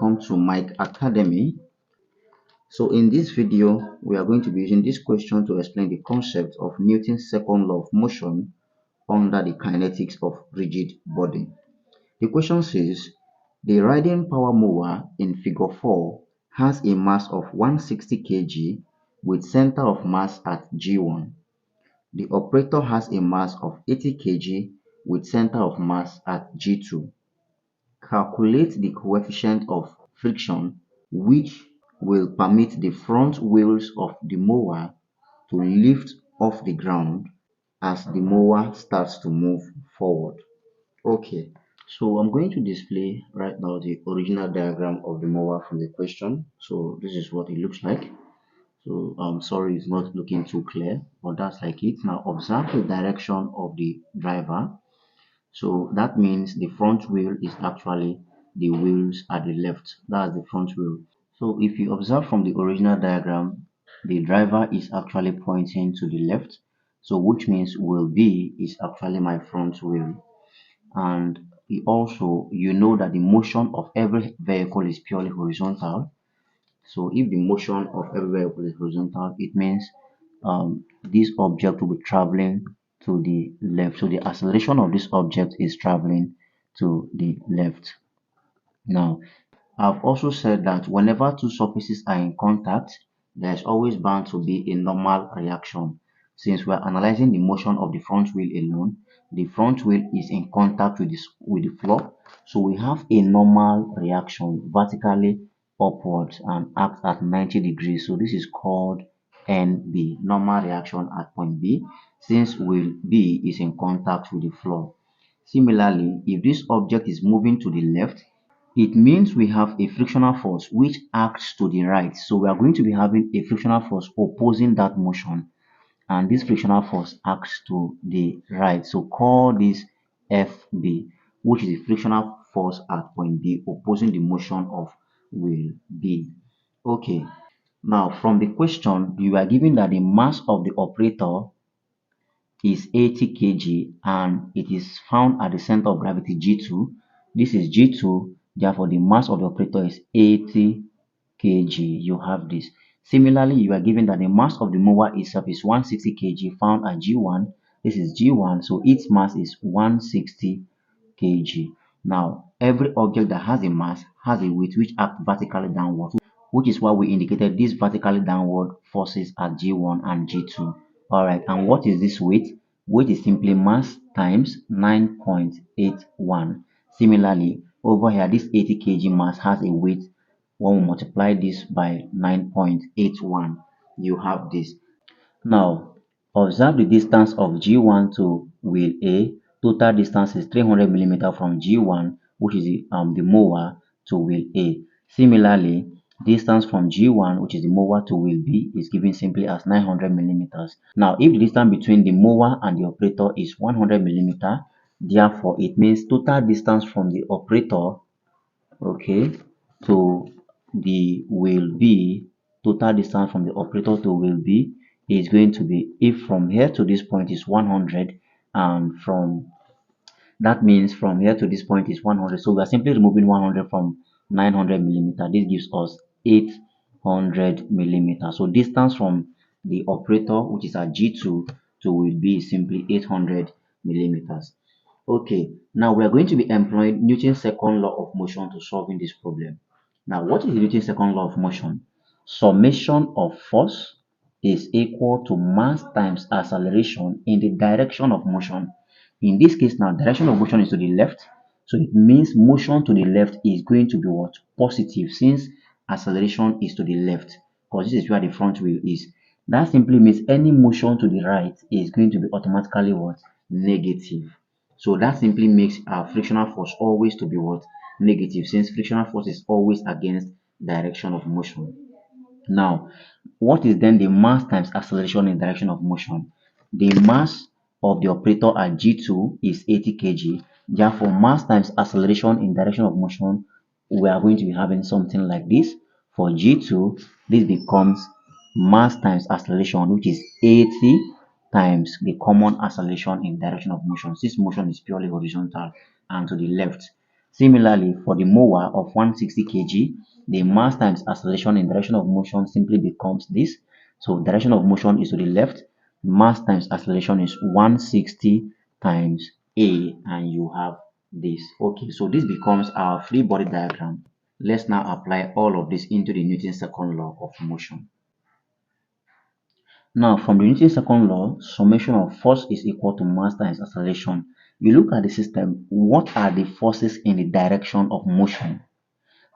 welcome to Mike Academy. So in this video, we are going to be using this question to explain the concept of Newton's second law of motion under the kinetics of rigid body. The question says, the riding power mower in figure 4 has a mass of 160 kg with center of mass at G1. The operator has a mass of 80 kg with center of mass at G2. Calculate the coefficient of friction which will permit the front wheels of the mower to lift off the ground as the mower starts to move forward. Okay, so I'm going to display right now the original diagram of the mower from the question. So this is what it looks like. So I'm sorry it's not looking too clear, but that's like it. Now observe the direction of the driver. So that means the front wheel is actually the wheels at the left. That's the front wheel. So if you observe from the original diagram, the driver is actually pointing to the left. So which means wheel B is actually my front wheel. And you know that the motion of every vehicle is purely horizontal. So if the motion of every vehicle is horizontal, it means this object will be traveling to the left. So the acceleration of this object is traveling to the left. Now, I've also said that whenever two surfaces are in contact, there's always bound to be a normal reaction. Since we're analyzing the motion of the front wheel alone, the front wheel is in contact with the floor. So we have a normal reaction vertically upwards and acts at 90 degrees. So this is called NB, normal reaction at point B, since wheel B is in contact with the floor. Similarly, if this object is moving to the left, it means we have a frictional force which acts to the right. So we are going to be having a frictional force opposing that motion, and this frictional force acts to the right. So call this FB, which is the frictional force at point B opposing the motion of wheel B. Okay, now from the question, you are given that the mass of the operator is 80 kg and it is found at the center of gravity G2. This is G2, therefore the mass of the operator is 80 kg. You have this. Similarly, you are given that the mass of the mower itself is 160 kg found at G1. This is G1, so its mass is 160 kg. Now, every object that has a mass has a weight which acts vertically downward, which is why we indicated these vertically downward forces at G1 and G2. Alright, and what is this weight? Weight is simply mass times 9.81. Similarly, over here, this 80 kg mass has a weight. When we multiply this by 9.81, you have this. Now, observe the distance of G1 to wheel A. Total distance is 300 mm from G1, which is the mower, to wheel A. Similarly, distance from G1, which is the mower, to wheel B is given simply as 900 mm. Now, if the distance between the mower and the operator is 100 mm, therefore it means total distance from the operator, okay, to the wheel B, total distance from the operator to wheel B is going to be, if from here to this point is 100, and that means from here to this point is 100, so we are simply removing 100 from 900 millimeter. This gives us 800 millimeter. So distance from the operator, which is at G2, to wheel B is simply 800 millimeters. Okay, now we are going to be employing Newton's second law of motion to solving this problem. Now, what is Newton's second law of motion? Summation of force is equal to mass times acceleration in the direction of motion. In this case now, direction of motion is to the left. So it means motion to the left is going to be what? Positive, since acceleration is to the left, because this is where the front wheel is. That simply means any motion to the right is going to be automatically what? Negative. So that simply makes our frictional force always to be what? Negative, since frictional force is always against direction of motion. Now, what is then the mass times acceleration in direction of motion? The mass of the operator at G2 is 80 kg. Therefore, mass times acceleration in direction of motion, we are going to be having something like this. For G2, this becomes mass times acceleration, which is 80 times the common acceleration in direction of motion. Since motion is purely horizontal and to the left, Similarly, for the mower of 160 kg, the mass times acceleration in direction of motion simply becomes this. So direction of motion is to the left, mass times acceleration is 160 times a, and you have this. Okay, so this becomes our free body diagram. Let's now apply all of this into the Newton's second law of motion. Now, from the Newton's second law, summation of force is equal to mass times acceleration. You look at the system, what are the forces in the direction of motion?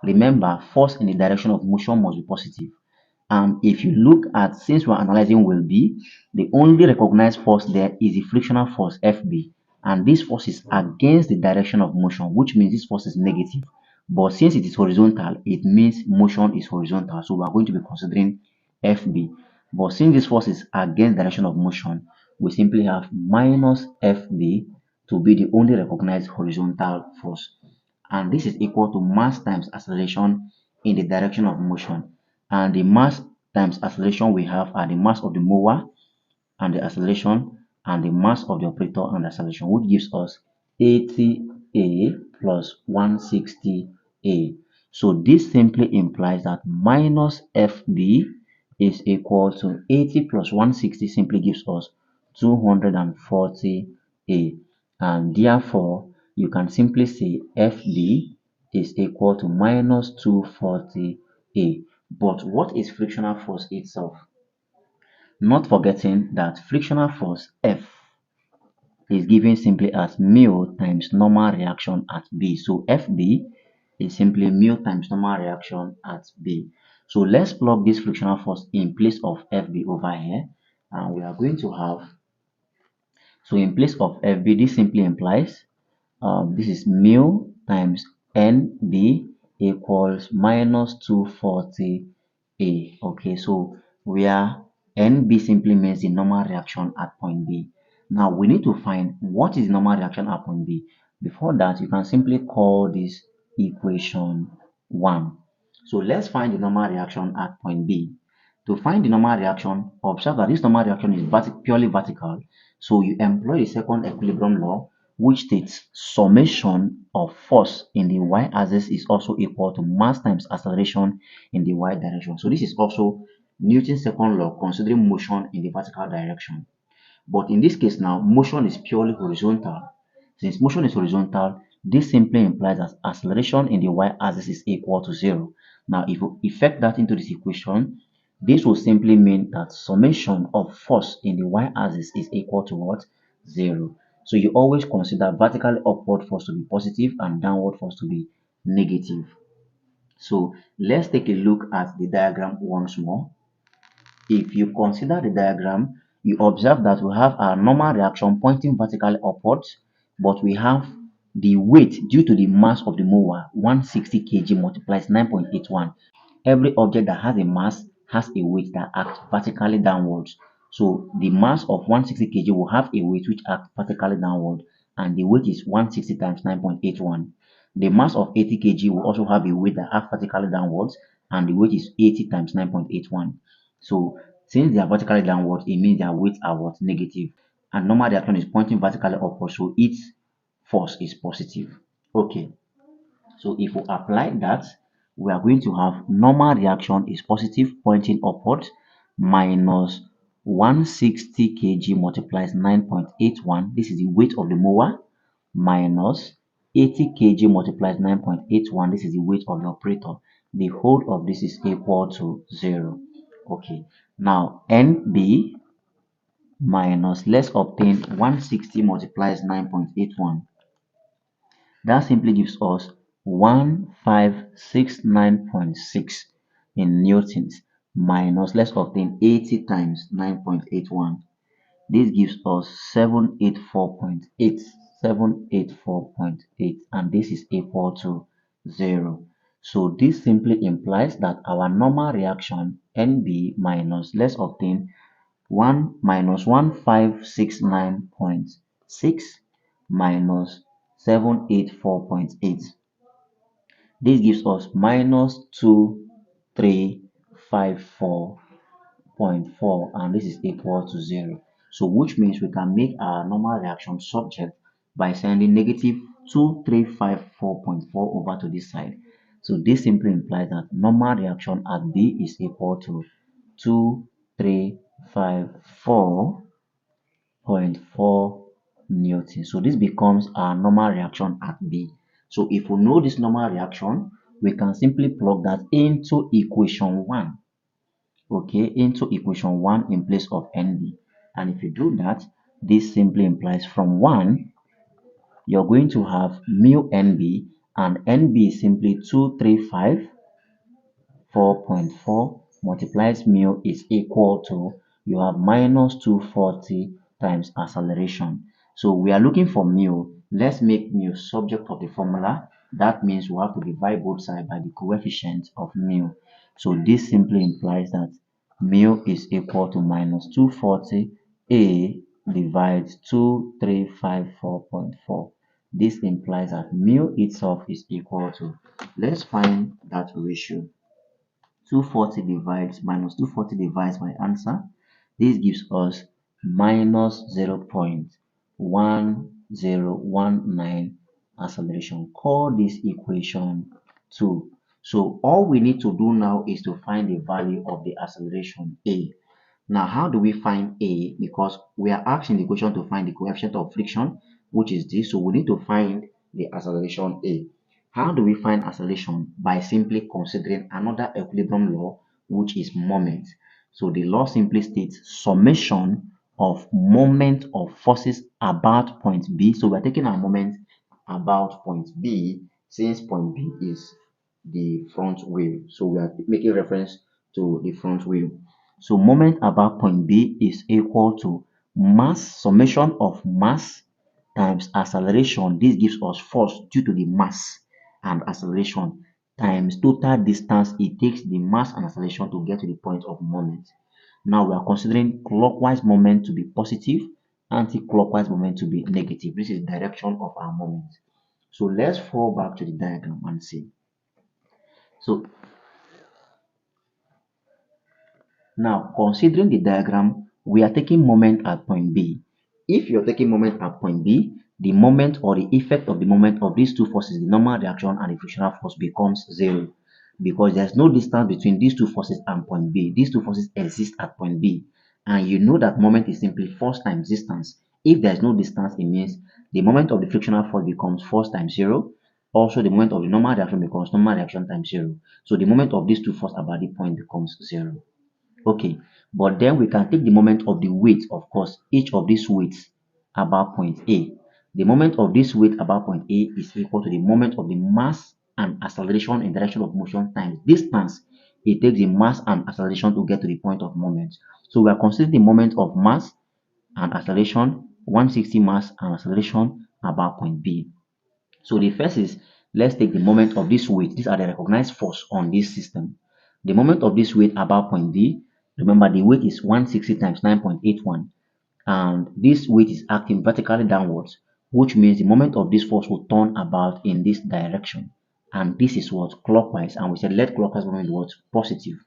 Remember, force in the direction of motion must be positive. And if you look at, since we're analyzing will be, the only recognized force there is the frictional force FB. And this force is against the direction of motion, which means this force is negative. But since it is horizontal, it means motion is horizontal. So we are going to be considering FB. But since this force is against direction of motion, we simply have minus FB to be the only recognized horizontal force. And this is equal to mass times acceleration in the direction of motion. And the mass times acceleration we have are the mass of the mower and the acceleration and the mass of the operator and the acceleration, which gives us 80A plus 160A. So this simply implies that minus FB is equal to 80 plus 160 simply gives us 240A. And therefore, you can simply say FB is equal to minus 240A. But what is frictional force itself? Not forgetting that frictional force F is given simply as mu times normal reaction at B. So FB is simply mu times normal reaction at B. So let's plug this frictional force in place of FB over here. And we are going to have, so in place of FB, this simply implies this is mu times NB equals minus 240A. Okay, so where NB simply means the normal reaction at point B. Now we need to find what is the normal reaction at point B. Before that, you can simply call this equation 1. So let's find the normal reaction at point B. To find the normal reaction, observe that this normal reaction is purely vertical. So you employ the second equilibrium law, which states summation of force in the y-axis is also equal to mass times acceleration in the y direction. So this is also Newton's second law considering motion in the vertical direction. But in this case now, motion is purely horizontal. Since motion is horizontal, this simply implies that acceleration in the y-axis is equal to 0. Now, if you effect that into this equation, this will simply mean that summation of force in the y-axis is equal to what? 0. So you always consider vertically upward force to be positive and downward force to be negative. So let's take a look at the diagram once more. If you consider the diagram, you observe that we have our normal reaction pointing vertically upwards, but we have the weight due to the mass of the mower, 160 kg multiplies 9.81. Every object that has a mass has a weight that acts vertically downwards. So the mass of 160 kg will have a weight which acts vertically downward, and the weight is 160 times 9.81. The mass of 80 kg will also have a weight that acts vertically downwards, and the weight is 80 times 9.81. So since they are vertically downwards, it means their weights are what? Negative. And normal reaction is pointing vertically upwards, so its force is positive. Okay, so if we apply that, we are going to have normal reaction is positive pointing upwards minus 160 kg multiplies 9.81. This is the weight of the mower minus 80 kg multiplies 9.81. This is the weight of the operator. The whole of this is equal to 0. Okay, now NB minus, let's obtain 160 multiplies 9.81. That simply gives us 1569.6 in newtons minus, let's obtain 80 times 9.81. This gives us 784.8, 784.8, and this is equal to 0. So this simply implies that our normal reaction NB minus, let's obtain 1 minus 1569.6 minus 784.8. This gives us minus 2354.4, and this is equal to 0. So which means we can make our normal reaction subject by sending negative 2354.4 over to this side. So this simply implies that normal reaction at B is equal to 2354.4 Newton. So this becomes our normal reaction at B. So if we know this normal reaction, we can simply plug that into equation 1. Okay, into equation 1 in place of NB. And if you do that, this simply implies from 1, you're going to have mu NB, and NB is simply 235.4 multiplies mu is equal to, you have minus 240 times acceleration. So we are looking for mu. Let's make mu subject of the formula. That means we have to divide both sides by the coefficient of mu. So this simply implies that mu is equal to minus 240 A divides 2354.4. This implies that mu itself is equal to, let's find that ratio. 240 divides minus 240 divides my answer. This gives us minus 0.1019 acceleration. Call this equation 2. So all we need to do now is to find the value of the acceleration A. Now, how do we find A? Because we are asking the question to find the coefficient of friction, which is this. So we need to find the acceleration A. How do we find acceleration? By simply considering another equilibrium law, which is moment. So the law simply states summation of moment of forces about point B. So we're taking our moment about point B, since point B is the front wheel. So we are making reference to the front wheel. So moment about point B is equal to mass, summation of mass times acceleration. This gives us force due to the mass and acceleration, times total distance it takes the mass and acceleration to get to the point of moment. Now we are considering clockwise moment to be positive, anti-clockwise moment to be negative. This is direction of our moment. So let's fall back to the diagram and see. So now, considering the diagram, we are taking moment at point B. If you're taking moment at point B, the moment or the effect of the moment of these two forces, the normal reaction and the frictional force, becomes zero, because there's no distance between these two forces and point B. These two forces exist at point B, and you know that moment is simply force times distance. If there's no distance, it means the moment of the frictional force becomes force times zero. Also, the moment of the normal reaction becomes normal reaction times zero. So the moment of these two forces about the point becomes zero. Okay, but then we can take the moment of the weight, of course, each of these weights about point A. The moment of this weight about point A is equal to the moment of the mass and acceleration in direction of motion times distance. It takes the mass and acceleration to get to the point of moment. So we are considering the moment of mass and acceleration, 160 mass and acceleration about point B. So the first is, let's take the moment of this weight. These are the recognized force on this system. The moment of this weight about point B, remember the weight is 160 times 9.81, and this weight is acting vertically downwards, which means the moment of this force will turn about in this direction. And this is what? Clockwise. And we said let clockwise moment be what? Positive.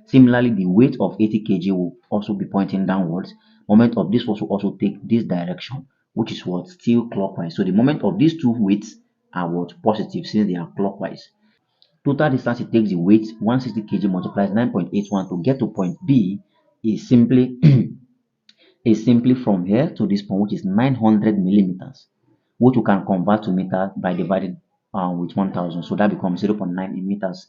Similarly, the weight of 80 kg will also be pointing downwards. Moment of this force will also take this direction, which is what? Still clockwise. So the moment of these two weights are what? Positive, since they are clockwise. Total distance it takes the weight 160 kg multiplies 9.81 to get to point B is simply is simply from here to this point, which is 900 millimeters, which we can convert to meter by dividing with 1000. So that becomes 0.9 in meters.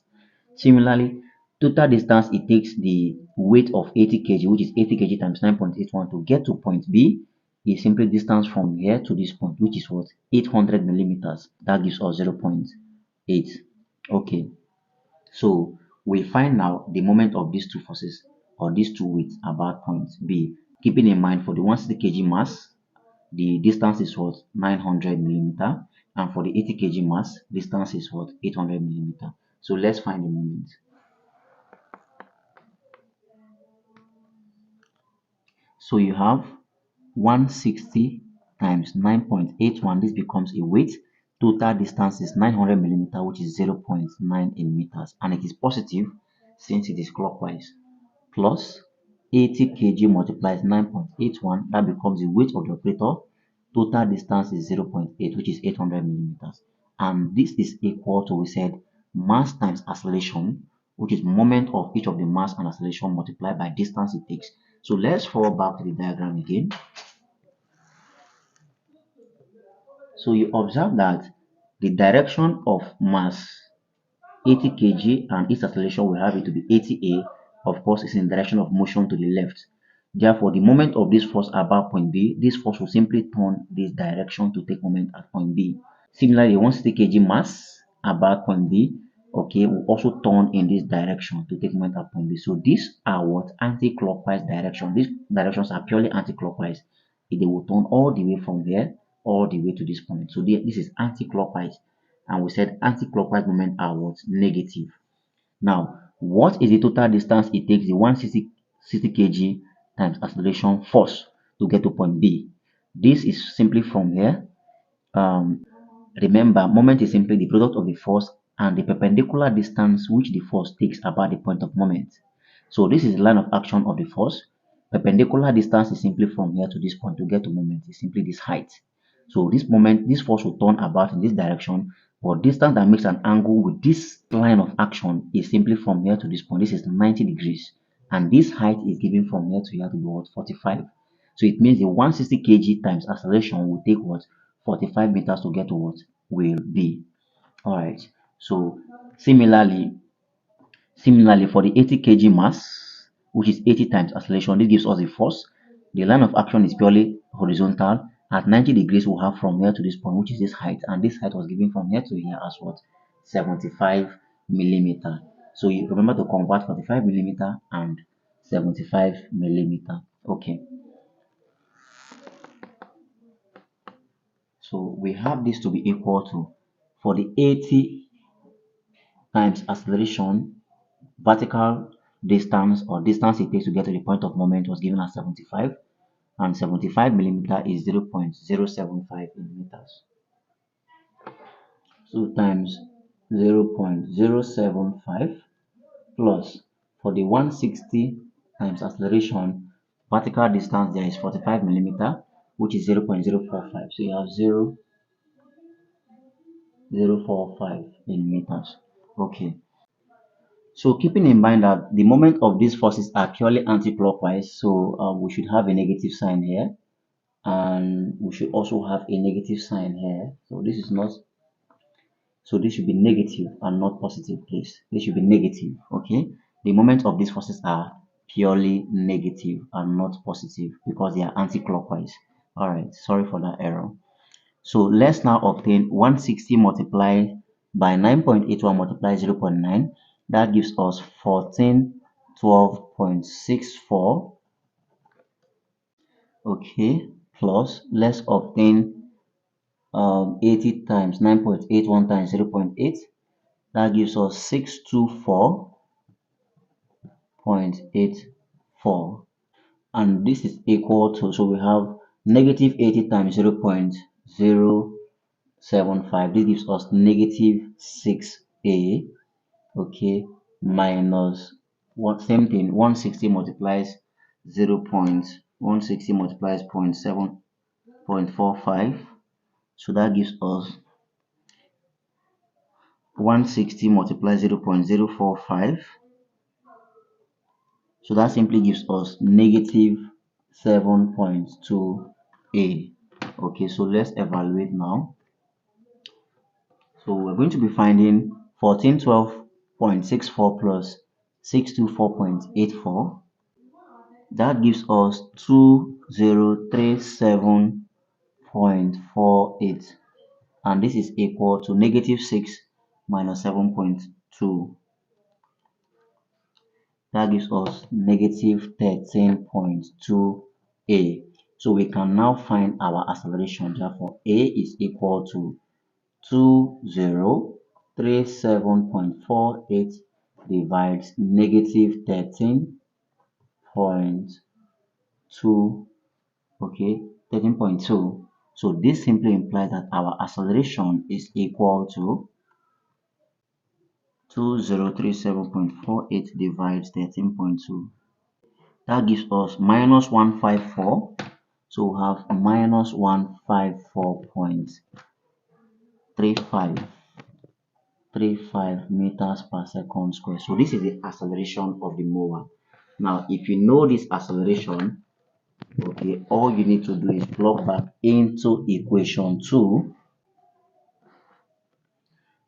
Similarly, total distance it takes the weight of 80 kg, which is 80 kg times 9.81 to get to point B, is simply distance from here to this point, which is what? 800 millimeters. That gives us 0.8. Okay, so we find now the moment of these two forces or these two weights about point B. Keeping in mind for the 160 kg mass, the distance is what? 900 millimeter, and for the 80 kg mass, distance is what? 800 millimeter. So let's find the moment. So you have 160 times 9.81. This becomes a weight. Total distance is 900 millimeter, which is 0.9 in meters, and it is positive since it is clockwise. Plus 80 kg multiplies 9.81. That becomes the weight of the operator total distance is 0.8, which is 800 millimeters. And this is equal to, we said, mass times acceleration, which is moment of each of the mass and acceleration multiplied by distance it takes. So let's fall back to the diagram again. So you observe that the direction of mass 80 kg and its acceleration will have it to be 80 a, of course, is in the direction of motion to the left. Therefore, the moment of this force about point B, this force will simply turn this direction to take moment at point B. Similarly, 160 kg mass about point B, okay, will also turn in this direction to take moment at point B. So these are what? Anti-clockwise direction. These directions are purely anti-clockwise. They will turn all the way from there, all the way to this point. So this is anti-clockwise. And we said anti-clockwise moment are what? Negative. Now, what is the total distance it takes the 160 kg times acceleration force to get to point B? This is simply from here. Remember, moment is simply the product of the force and the perpendicular distance which the force takes about the point of moment. So this is the line of action of the force. Perpendicular distance is simply from here to this point to get to moment is simply this height. So this force will turn about in this direction, but distance that makes an angle with this line of action is simply from here to this point. This is 90 degrees. And this height is given from here to here to be what? 45. So it means the 160 kg times acceleration will take what? 45 meters to get to what will be. All right. So similarly for the 80 kg mass, which is 80 times acceleration, this gives us the force. The line of action is purely horizontal. At 90 degrees, we'll have from here to this point, which is this height, and this height was given from here to here as what? 75 millimeter. So you remember to convert 45 millimeter and 75 millimeter. Okay. So we have this to be equal to, for the 80 times acceleration, vertical distance or distance it takes to get to the point of moment was given as 75, and 75 millimeter is 0.075 in meters. So times 0.075 plus, for the 160 times acceleration, vertical distance there is 45 millimeter, which is 0.045. So you have 0.045 in meters. Okay. So keeping in mind that the moment of these forces are purely anti-clockwise, so we should have a negative sign here, and we should also have a negative sign here. So this is not, so this should be negative and not positive, please. This should be negative, okay? The moment of these forces are purely negative and not positive because they are anti-clockwise. All right, sorry for that error. So let's now obtain 160 multiplied by 9.81 multiplied 0.9. That gives us 1412.64. Okay, plus let's obtain 80 times 9.81 times 0.8. That gives us 624.84. And this is equal to, so we have negative 80 times 0.075. This gives us negative 6a, okay, minus what, same thing, 160 multiplies 0.160 multiplies 0.7.45. So that gives us 160 multiplies 0.045. So that simply gives us negative 7.2a. Okay, so let's evaluate now. So we're going to be finding 1412.64 plus 624.84. That gives us 2037.48, and this is equal to negative 6 minus 7.2. That gives us negative 13.2a. So we can now find our acceleration. Therefore, a is equal to 2037.48 divides negative 13.2. Okay, 13.2. So this simply implies that our acceleration is equal to 2037.48 divides 13.2. That gives us minus 154. So we have minus 154.35 meters per second square. So this is the acceleration of the mower. Now, if you know this acceleration, okay, all you need to do is plug back into equation 2.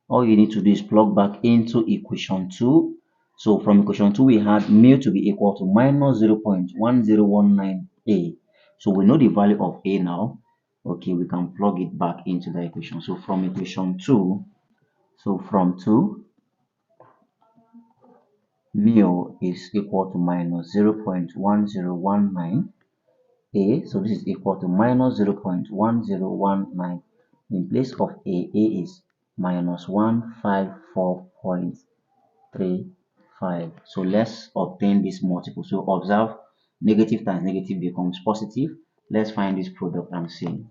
All you need to do is plug back into equation 2. So from equation 2, we had mu to be equal to minus 0.1019a. So we know the value of a now. Okay, we can plug it back into the equation. So from equation 2, mu is equal to minus 0.1019 a. So this is equal to minus 0.1019. In place of a is minus 154.35. So let's obtain this multiple. So observe, negative times negative becomes positive. Let's find this product and see.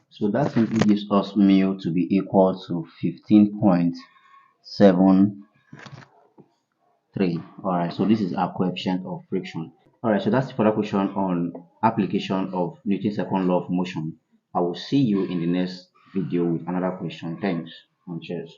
So that simply gives us mu to be equal to 15.73. Alright, so this is our coefficient of friction. Alright, so that's the further question on application of Newton's second law of motion. I will see you in the next video with another question. Thanks and cheers.